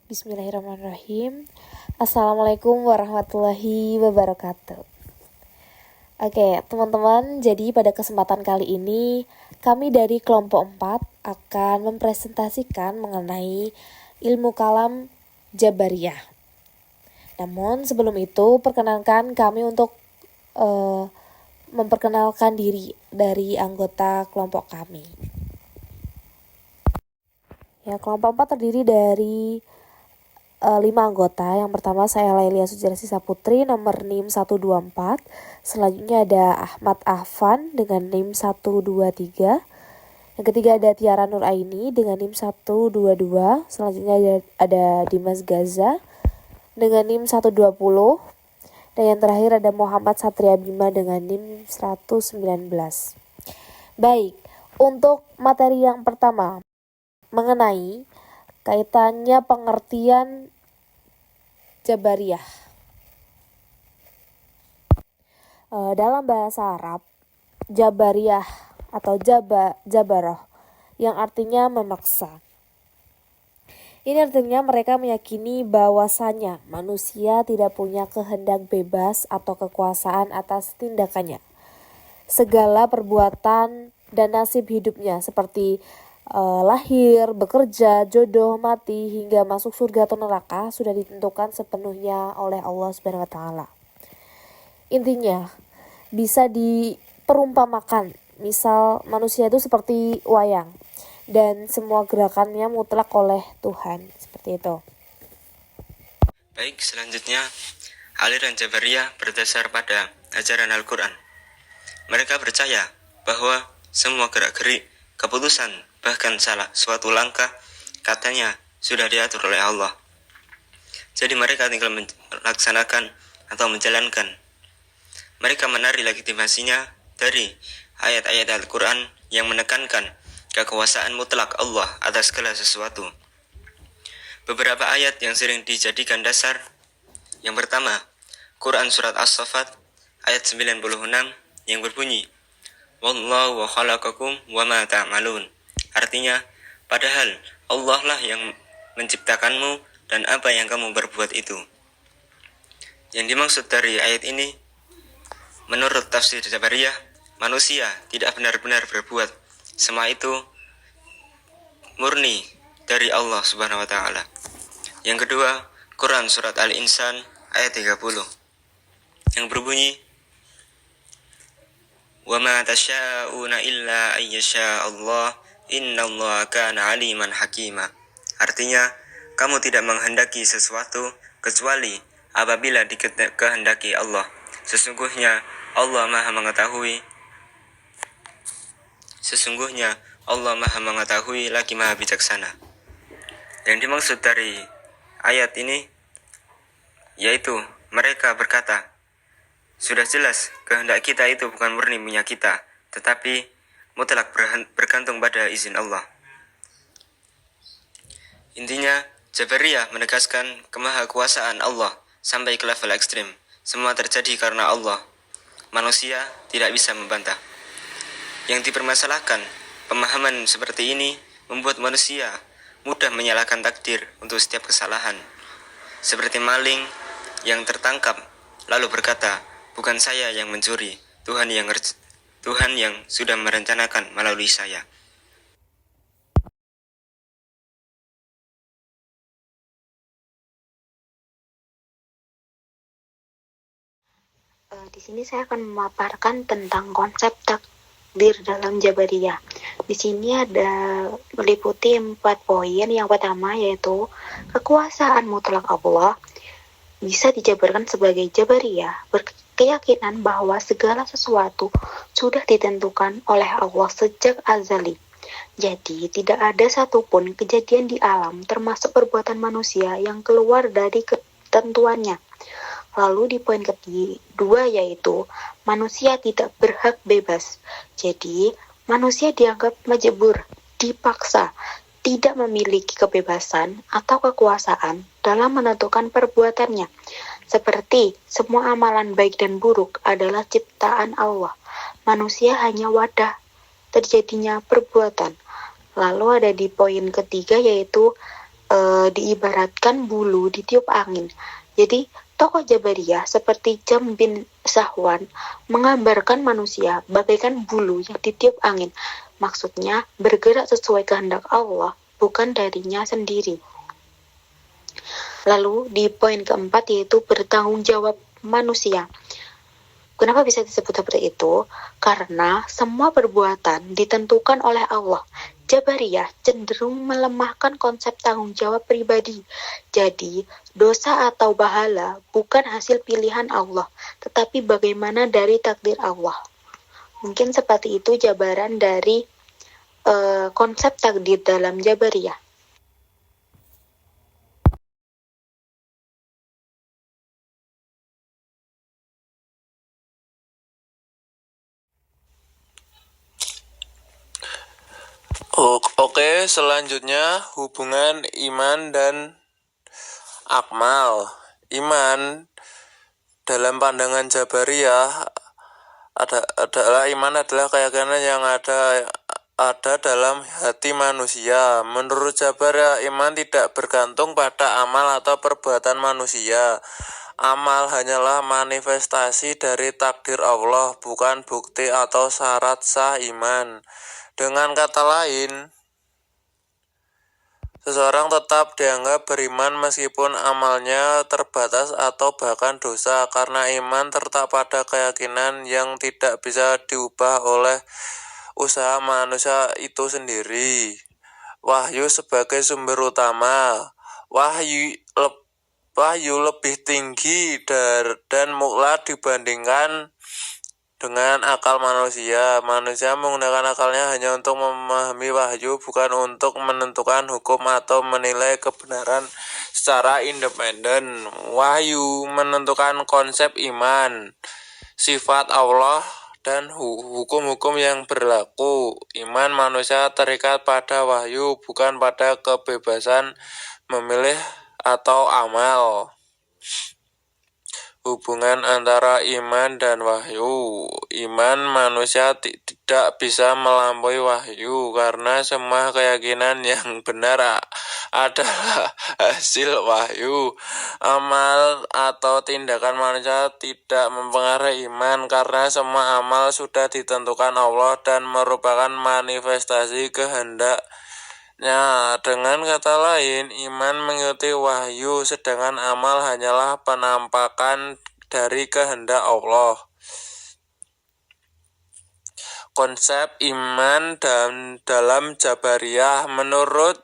Bismillahirrahmanirrahim. Assalamualaikum warahmatullahi wabarakatuh. Oke, teman-teman, jadi pada kesempatan kali ini kami dari kelompok 4 akan mempresentasikan mengenai ilmu kalam Jabariyah. Namun sebelum itu, perkenankan kami untuk memperkenalkan diri dari anggota kelompok kami. Ya, kelompok 4 terdiri dari 5 anggota. Yang pertama saya Lailia Sujarsi Saputri nomor NIM 124. Selanjutnya ada Ahmad Ahvan dengan NIM 123. Yang ketiga ada Tiara Nur Aini dengan NIM 122. Selanjutnya ada Dimas Gaza dengan NIM 120. Dan yang terakhir ada Muhammad Satria Bima dengan NIM 119. Baik, untuk materi yang pertama mengenai kaitannya pengertian Jabariyah. Dalam bahasa Arab, Jabariyah atau Jabaroh yang artinya memaksa. Ini artinya mereka meyakini bahwasanya manusia tidak punya kehendak bebas atau kekuasaan atas tindakannya. Segala perbuatan dan nasib hidupnya seperti lahir, bekerja, jodoh, mati, hingga masuk surga atau neraka sudah ditentukan sepenuhnya oleh Allah Subhanahu wa taala. Intinya bisa diperumpamakan, misal manusia itu seperti wayang dan semua gerakannya mutlak oleh Tuhan, seperti itu. Baik, selanjutnya aliran Jabariyah berdasar pada ajaran Al-Quran. Mereka percaya bahwa semua gerak-gerik, keputusan, bahkan salah suatu langkah katanya sudah diatur oleh Allah. Jadi mereka tinggal melaksanakan atau menjalankan. Mereka menarik legitimasinya dari ayat-ayat Al-Quran yang menekankan kekuasaan mutlak Allah atas segala sesuatu. Beberapa ayat yang sering dijadikan dasar. Yang pertama, Quran Surat As-Saffat ayat 96 yang berbunyi, Wallahu wa khalaqakum wa ma ta'malun. Artinya, padahal Allah lah yang menciptakanmu dan apa yang kamu berbuat itu. Yang dimaksud dari ayat ini, menurut tafsir Jabariyah, manusia tidak benar-benar berbuat. Semua itu murni dari Allah Subhanahu wa taala. Yang kedua, Quran Surat Al-Insan ayat 30 yang berbunyi, Wa ma tasha'una illa ayyasha Allah Innallaha kana aliman hakima. Artinya, kamu tidak menghendaki sesuatu kecuali apabila dikehendaki Allah. Sesungguhnya Allah Maha mengetahui. Lagi Maha bijaksana. Yang dimaksud dari ayat ini yaitu mereka berkata, sudah jelas kehendak kita itu bukan murni punya kita, tetapi mutlak bergantung pada izin Allah. Intinya, Jabariyah menegaskan kemahakuasaan Allah sampai ke level ekstrim. Semua terjadi karena Allah. Manusia tidak bisa membantah. Yang dipermasalahkan, pemahaman seperti ini membuat manusia mudah menyalahkan takdir untuk setiap kesalahan. Seperti maling yang tertangkap lalu berkata, bukan saya yang mencuri, Tuhan yang sudah merencanakan melalui saya. Di sini saya akan memaparkan tentang konsep takdir dalam Jabariyah. Di sini ada meliputi 4 poin. Yang pertama yaitu kekuasaan mutlak Allah bisa dijabarkan sebagai Jabariyah, berkeyakinan bahwa segala sesuatu sudah ditentukan oleh Allah sejak azali. Jadi tidak ada satupun kejadian di alam termasuk perbuatan manusia yang keluar dari ketentuannya. Lalu di poin kedua yaitu manusia tidak berhak bebas. Jadi manusia dianggap majbur, dipaksa, tidak memiliki kebebasan atau kekuasaan dalam menentukan perbuatannya. Seperti semua amalan baik dan buruk adalah ciptaan Allah. Manusia hanya wadah terjadinya perbuatan. Lalu ada di poin ketiga yaitu diibaratkan bulu ditiup angin. Jadi tokoh Jabariyah seperti Jam bin Sahwan menggambarkan manusia bagaikan bulu yang ditiup angin. Maksudnya bergerak sesuai kehendak Allah, bukan darinya sendiri. Lalu di poin keempat yaitu bertanggung jawab manusia. Kenapa bisa disebut seperti itu? Karena semua perbuatan ditentukan oleh Allah. Jabariyah cenderung melemahkan konsep tanggung jawab pribadi. Jadi, dosa atau pahala bukan hasil pilihan Allah, tetapi bagaimana dari takdir Allah. Mungkin seperti itu jabaran dari konsep takdir dalam Jabariyah. Oke, selanjutnya hubungan iman dan akmal. Iman dalam pandangan Jabariyah adalah keyakinan yang ada dalam hati manusia. Menurut Jabariyah, iman tidak bergantung pada amal atau perbuatan manusia. Amal hanyalah manifestasi dari takdir Allah, bukan bukti atau syarat sah iman. Dengan kata lain, seseorang tetap dianggap beriman meskipun amalnya terbatas atau bahkan dosa, karena iman terletak pada keyakinan yang tidak bisa diubah oleh usaha manusia itu sendiri. Wahyu sebagai sumber utama. Wahyu lebih tinggi dan mutlak dibandingkan dengan akal manusia. Manusia menggunakan akalnya hanya untuk memahami wahyu, bukan untuk menentukan hukum atau menilai kebenaran secara independen. Wahyu menentukan konsep iman, sifat Allah, dan hukum-hukum yang berlaku. Iman manusia terikat pada wahyu, bukan pada kebebasan memilih atau amal. Hubungan antara iman dan wahyu. Iman manusia tidak bisa melampaui wahyu, karena semua keyakinan yang benar adalah hasil wahyu. Amal atau tindakan manusia tidak mempengaruhi iman, karena semua amal sudah ditentukan Allah dan merupakan manifestasi kehendak. Dengan kata lain, iman mengikuti wahyu, sedangkan amal hanyalah penampakan dari kehendak Allah. Konsep iman dalam Jabariyah. Menurut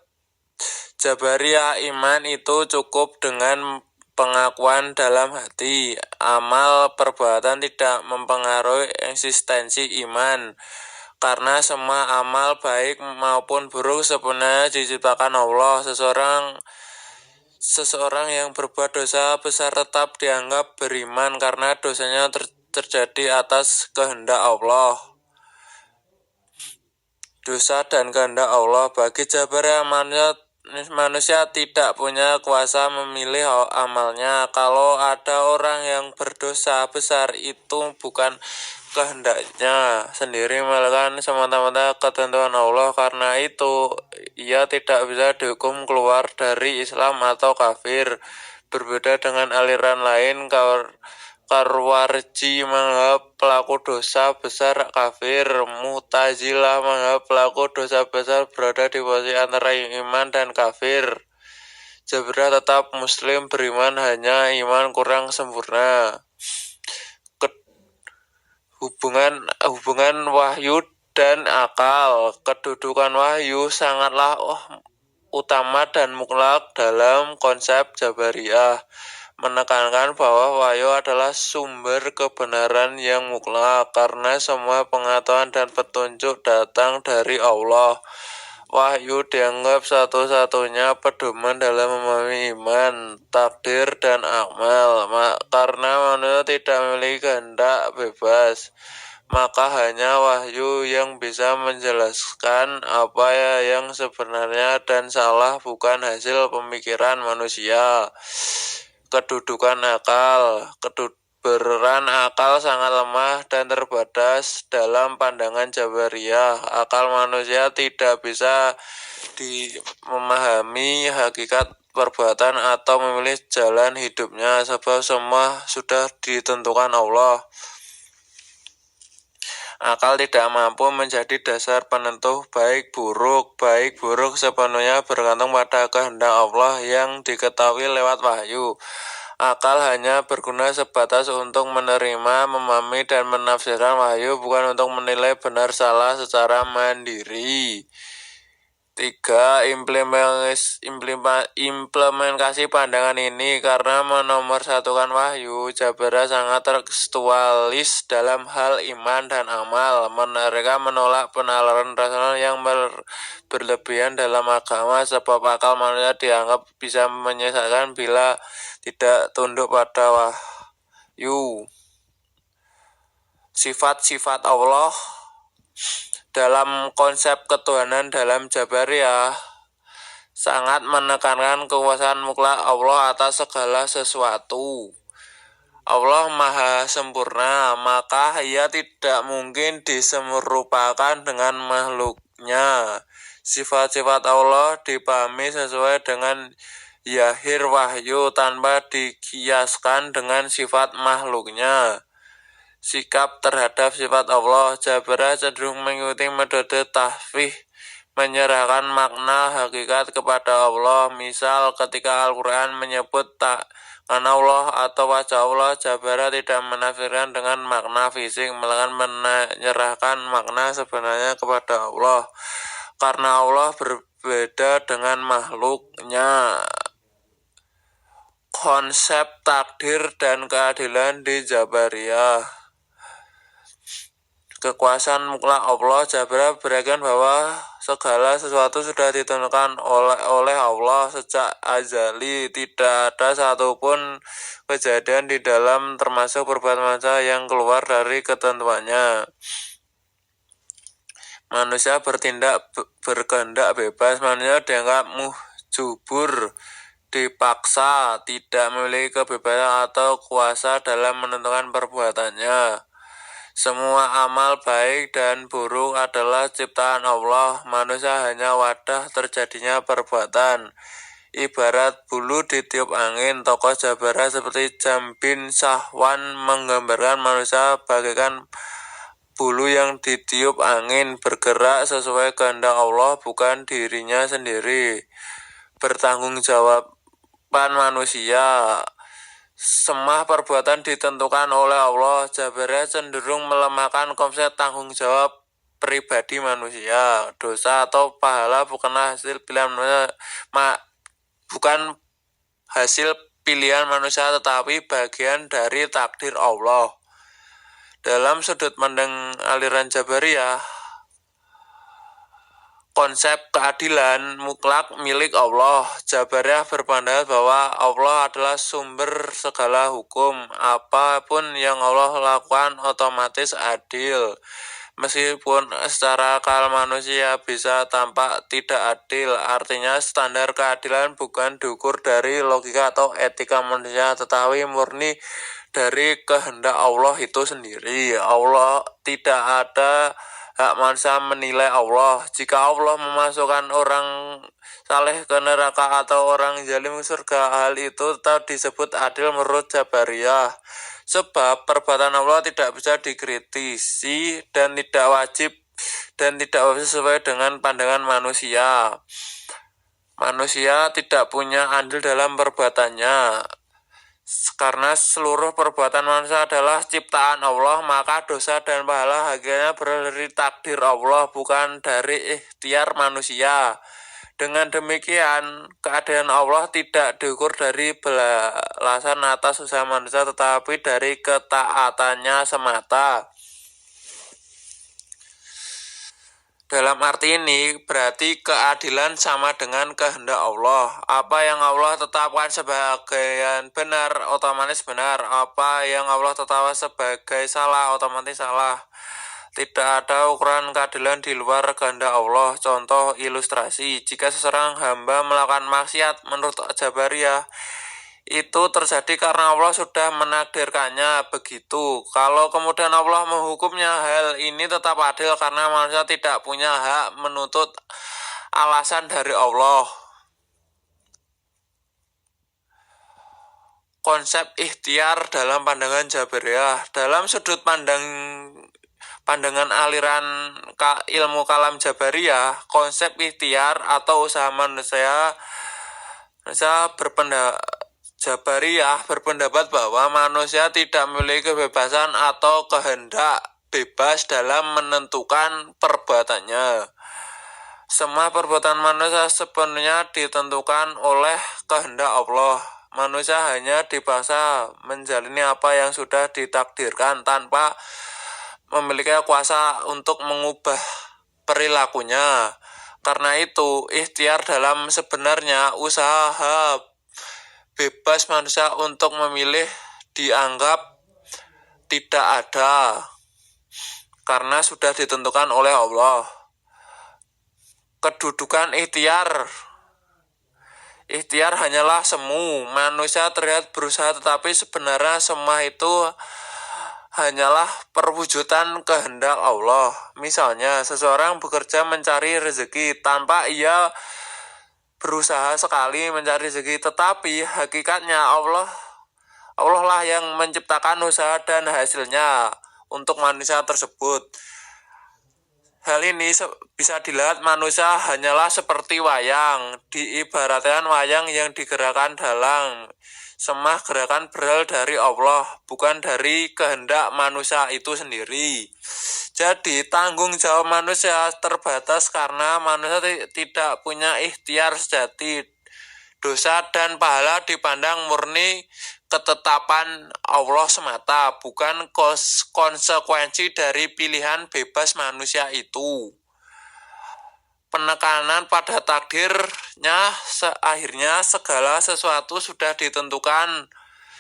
Jabariyah, iman itu cukup dengan pengakuan dalam hati. Amal perbuatan tidak mempengaruhi eksistensi iman, karena semua amal baik maupun buruk sebenarnya diciptakan Allah. Seseorang yang berbuat dosa besar tetap dianggap beriman, karena dosanya terjadi atas kehendak Allah. Dosa dan kehendak Allah. Bagi Jabariyah, manusia tidak punya kuasa memilih amalnya. Kalau ada orang yang berdosa besar, itu bukan kehendaknya sendiri, melainkan semata-mata ketentuan Allah. Karena itu, ia tidak bisa dihukum keluar dari Islam atau kafir. Berbeda dengan aliran lain, Karwarji menganggap pelaku dosa besar kafir. Mu'tazilah menganggap pelaku dosa besar berada di posisi antara iman dan kafir. Jabariyah tetap muslim, beriman, hanya iman kurang sempurna. Hubungan wahyu dan akal. Kedudukan wahyu sangatlah utama dan mutlak dalam konsep Jabariyah, menekankan bahwa wahyu adalah sumber kebenaran yang mutlak, karena semua pengetahuan dan petunjuk datang dari Allah. Wahyu dianggap satu-satunya pedoman dalam memahami iman, takdir, dan amal. Karena manusia tidak memiliki kehendak bebas, maka hanya wahyu yang bisa menjelaskan apa yang sebenarnya dan salah, bukan hasil pemikiran manusia. Kedudukan akal. berperan akal sangat lemah dan terbatas dalam pandangan Jabariyah. Akal manusia tidak bisa memahami hakikat perbuatan atau memilih jalan hidupnya, sebab semua sudah ditentukan Allah. Akal tidak mampu menjadi dasar penentu baik buruk. Baik buruk sepenuhnya bergantung pada kehendak Allah yang diketahui lewat wahyu. Akal hanya berguna sebatas untuk menerima, memahami, dan menafsirkan wahyu, bukan untuk menilai benar salah secara mandiri. 3. Implementasi pandangan ini. Karena menomorsatukan wahyu, Jabariyah sangat tekstualis dalam hal iman dan amal. Mereka menolak penalaran rasional yang berlebihan dalam agama, sebab akal manusia dianggap bisa menyesatkan bila tidak tunduk pada wahyu. Sifat-sifat Allah. Dalam konsep ketuhanan dalam Jabariyah sangat menekankan kekuasaan mutlak Allah atas segala sesuatu. Allah maha sempurna, maka ia tidak mungkin diserupakan dengan makhluknya. Sifat-sifat Allah dipahami sesuai dengan zahir wahyu tanpa dikiaskan dengan sifat makhluknya. Sikap terhadap sifat Allah. Jabariyah cenderung mengikuti metode tahfidz, menyerahkan makna hakikat kepada Allah. Misal ketika Al-Quran menyebut tangan Allah atau wajah Allah, Jabariyah tidak menafsirkan dengan makna fisik, melainkan menyerahkan makna sebenarnya kepada Allah, karena Allah berbeda dengan makhluknya. Konsep takdir dan keadilan di Jabariyah. Kekuasaan mutlak Allah. Jabariyah beryakin bahwa segala sesuatu sudah ditentukan oleh Allah sejak azali. Tidak ada satupun kejadian di dalam termasuk perbuatan manusia yang keluar dari ketentuannya. Manusia berkehendak bebas. Manusia dianggap muhjubur, dipaksa, tidak memiliki kebebasan atau kuasa dalam menentukan perbuatannya. Semua amal baik dan buruk adalah ciptaan Allah. Manusia hanya wadah terjadinya perbuatan. Ibarat bulu ditiup angin. Tokoh Jabariyah seperti Jam bin Safwan menggambarkan manusia bagaikan bulu yang ditiup angin, bergerak sesuai kehendak Allah, bukan dirinya sendiri. Bertanggung jawaban manusia. Semua perbuatan ditentukan oleh Allah. Jabariyah cenderung melemahkan konsep tanggung jawab pribadi manusia. Dosa atau pahala bukanlah hasil pilihan manusia, tetapi bagian dari takdir Allah. Dalam sudut pandang aliran Jabariyah, konsep keadilan mutlak milik Allah. Jabariyah berpendapat bahwa Allah adalah sumber segala hukum. Apapun yang Allah lakukan otomatis adil. Meskipun secara akal manusia bisa tampak tidak adil, artinya standar keadilan bukan diukur dari logika atau etika manusia, tetapi murni dari kehendak Allah itu sendiri. Allah tidak ada hak manusia menilai Allah. Jika Allah memasukkan orang saleh ke neraka atau orang zalim ke surga, hal itu tetap disebut adil menurut Jabariyah. Sebab perbuatan Allah tidak bisa dikritisi dan tidak wajib sesuai dengan pandangan manusia. Manusia tidak punya andil dalam perbuatannya. Karena seluruh perbuatan manusia adalah ciptaan Allah, maka dosa dan pahala hakikatnya berasal dari takdir Allah, bukan dari ikhtiar manusia. Dengan demikian, keadaan Allah tidak diukur dari balasan atas usaha manusia, tetapi dari ketaatannya semata. Dalam arti ini, berarti keadilan sama dengan kehendak Allah. Apa yang Allah tetapkan sebagai benar, otomatis benar. Apa yang Allah tetapkan sebagai salah, otomatis salah. Tidak ada ukuran keadilan di luar kehendak Allah. Contoh ilustrasi, jika seseorang hamba melakukan maksiat menurut Jabariyah, itu terjadi karena Allah sudah menakdirkannya begitu. Kalau kemudian Allah menghukumnya, hal ini tetap adil karena manusia tidak punya hak menuntut alasan dari Allah. Konsep ikhtiar dalam pandangan Jabariyah. Dalam sudut pandangan aliran ilmu kalam Jabariyah, konsep ikhtiar atau usaha manusia Jabariyah berpendapat bahwa manusia tidak memiliki kebebasan atau kehendak bebas dalam menentukan perbuatannya. Semua perbuatan manusia sepenuhnya ditentukan oleh kehendak Allah. Manusia hanya dipaksa menjalani apa yang sudah ditakdirkan tanpa memiliki kuasa untuk mengubah perilakunya. Karena itu, ikhtiar dalam sebenarnya usaha bebas manusia untuk memilih dianggap tidak ada karena sudah ditentukan oleh Allah. Kedudukan ikhtiar hanyalah semu. Manusia terlihat berusaha, tetapi sebenarnya semua itu hanyalah perwujudan kehendak Allah. Misalnya, seseorang bekerja mencari rezeki tanpa ia berusaha sekali mencari rezeki, tetapi hakikatnya Allah lah yang menciptakan usaha dan hasilnya untuk manusia tersebut. Hal ini bisa dilihat manusia hanyalah seperti wayang, diibaratkan wayang yang digerakkan dalang. Semua gerakan berasal dari Allah, bukan dari kehendak manusia itu sendiri. Jadi tanggung jawab manusia terbatas karena manusia tidak punya ikhtiar sejati. Dosa dan pahala dipandang murni ketetapan Allah semata, bukan konsekuensi dari pilihan bebas manusia itu. Penekanan pada takdirnya akhirnya segala sesuatu sudah ditentukan,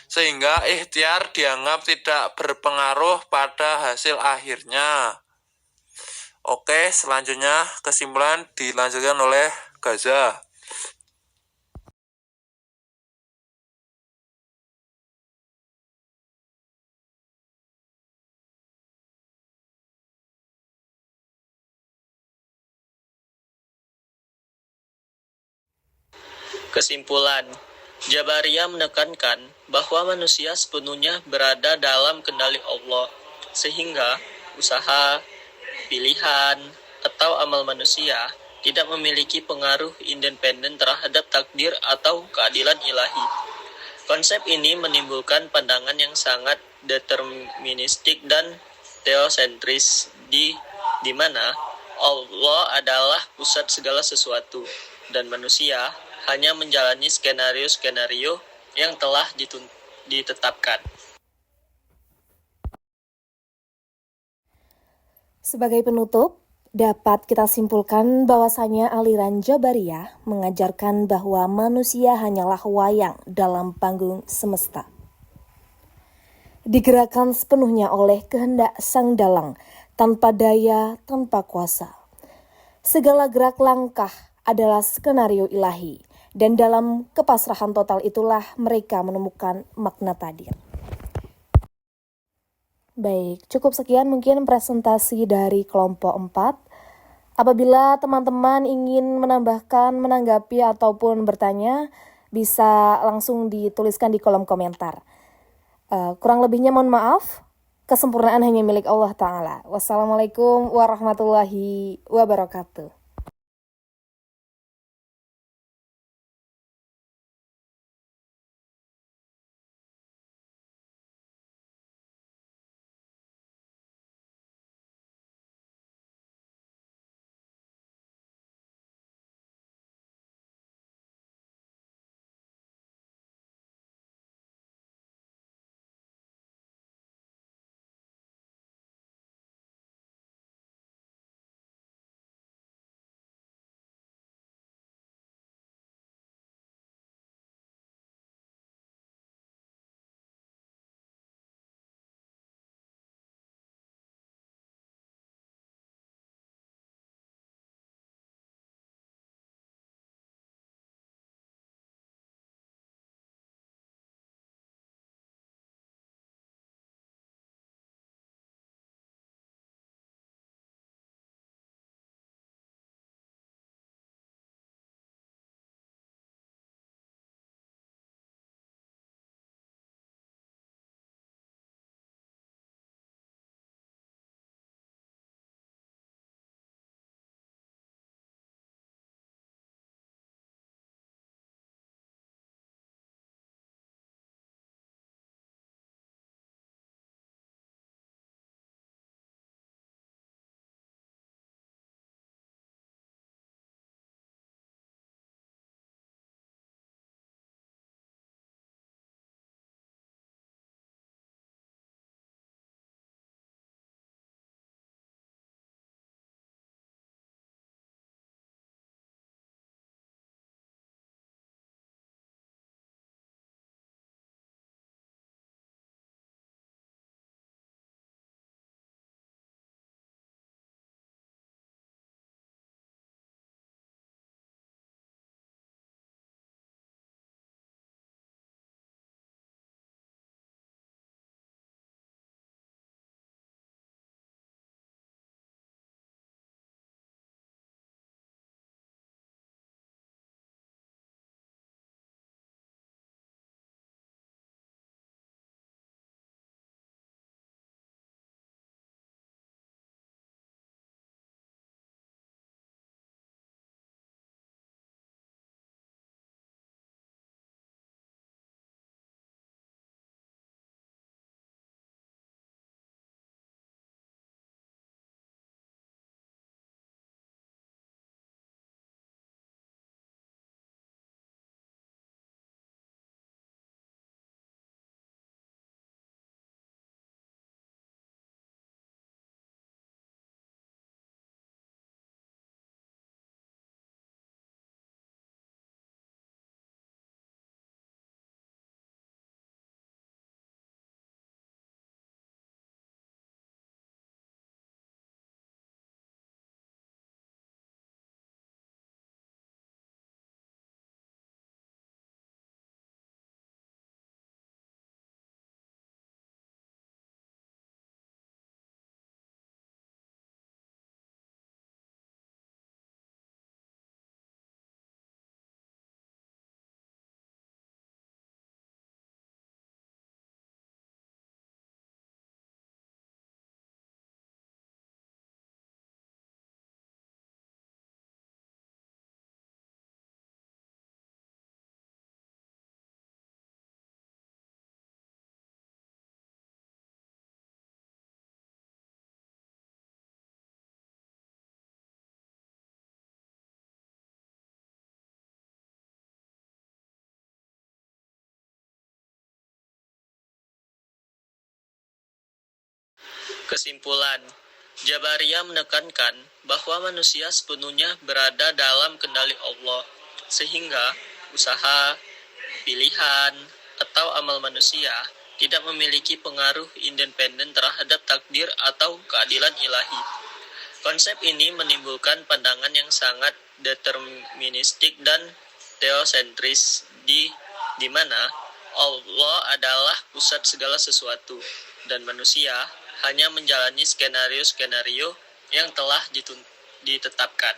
sehingga ikhtiar dianggap tidak berpengaruh pada hasil akhirnya. Oke, selanjutnya kesimpulan dilanjutkan oleh Gaza. Kesimpulan, Jabariyah menekankan bahwa manusia sepenuhnya berada dalam kendali Allah, sehingga usaha, pilihan, atau amal manusia tidak memiliki pengaruh independen terhadap takdir atau keadilan ilahi. Konsep ini menimbulkan pandangan yang sangat deterministik dan teosentris di mana Allah adalah pusat segala sesuatu dan manusia hanya menjalani skenario-skenario yang telah ditetapkan. Sebagai penutup, dapat kita simpulkan bahwasanya aliran Jabariyah mengajarkan bahwa manusia hanyalah wayang dalam panggung semesta. Digerakkan sepenuhnya oleh kehendak sang dalang, tanpa daya, tanpa kuasa. Segala gerak langkah adalah skenario ilahi, dan dalam kepasrahan total itulah mereka menemukan makna takdir. Baik, cukup sekian mungkin presentasi dari kelompok 4. Apabila teman-teman ingin menambahkan, menanggapi, ataupun bertanya, bisa langsung dituliskan di kolom komentar. Kurang lebihnya mohon maaf, kesempurnaan hanya milik Allah Ta'ala. Wassalamualaikum warahmatullahi wabarakatuh. Kesimpulan, Jabariyah menekankan bahwa manusia sepenuhnya berada dalam kendali Allah, sehingga usaha, pilihan, atau amal manusia tidak memiliki pengaruh independen terhadap takdir atau keadilan ilahi. Konsep ini menimbulkan pandangan yang sangat deterministik dan teosentris di mana Allah adalah pusat segala sesuatu dan manusia hanya menjalani skenario-skenario yang telah ditetapkan.